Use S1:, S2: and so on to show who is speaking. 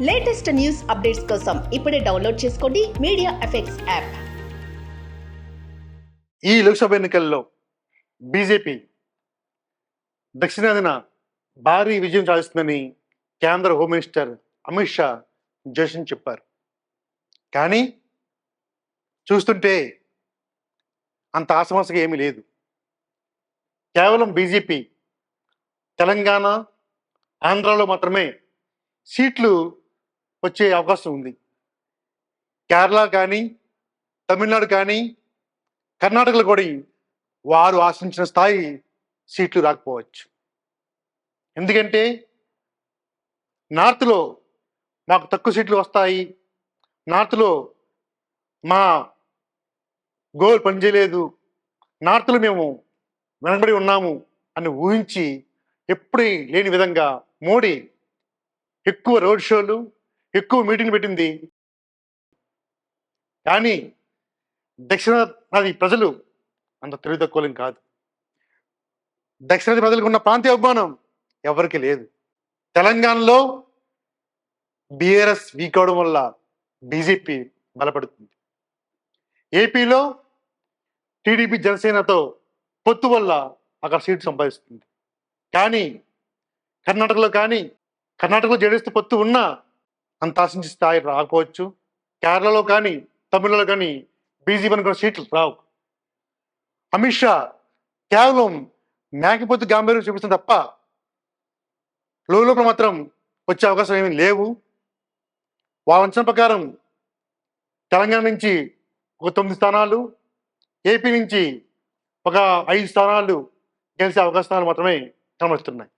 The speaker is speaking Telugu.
S1: లేటెస్ట్ న్యూస్ అప్డేట్స్ కోసం ఇప్పుడే డౌన్లోడ్ చేసుకోండి మీడియా ఎఫెక్ట్స్ యాప్.
S2: ఈ లోక్సభ ఎన్నికల్లో బీజేపీ దక్షిణాదిన భారీ విజయం సాధిస్తుందని కేంద్ర హోమ్ మినిస్టర్ అమిత్ షా జోషన్ చెప్పారు. కానీ చూస్తుంటే అంత ఆసమాసగా ఏమీ లేదు. కేవలం బీజేపీ తెలంగాణ, ఆంధ్రాలో మాత్రమే సీట్లు వచ్చే అవకాశం ఉంది. కేరళ కానీ, తమిళనాడు కానీ, కర్ణాటకలో కూడా వారు ఆశించిన స్థాయి సీట్లు రాకపోవచ్చు. ఎందుకంటే నార్త్లో మాకు తక్కువ సీట్లు వస్తాయి, నార్త్లో మా గోల్ పనిచేయలేదు, నార్త్లో మేము వెనకబడి ఉన్నాము అని ఊహించి ఎప్పుడూ లేని విధంగా మోడీ ఎక్కువ రోడ్ షోలు, ఎక్కువ మీటింగ్లు పెట్టింది. కానీ దక్షిణాది ప్రజలు అంత తెలివి తక్కువలేం కాదు. దక్షిణాది ప్రజలకు ఉన్న ప్రాంతీయ అభిమానం ఎవరికి లేదు. తెలంగాణలో బీఆర్ఎస్ వీక్ అవడం వల్ల బీజేపీ బలపడుతుంది. ఏపీలో టీడీపీ జనసేనతో పొత్తు వల్ల అక్కడ సీటు సంపాదిస్తుంది. కానీ కర్ణాటకలో జేడీఎస్తో పొత్తు ఉన్నా అంత ఆశించే స్థాయి రాకపోవచ్చు. కేరళలో కానీ, తమిళలో కానీ బీజేపీ అనుకున్న సీట్లు రావు. అమిత్ షా కేవలం మేకపోతు గాంభీర్యం చూపిస్తుంది తప్ప లోపల మాత్రం వచ్చే అవకాశం ఏమీ లేవు. వాళ్ళ అంచనా ప్రకారం తెలంగాణ నుంచి ఒక 9 స్థానాలు, ఏపీ నుంచి ఒక 5 స్థానాలు గెలిచే అవకాశాలు మాత్రమే కనబడుతున్నాయి.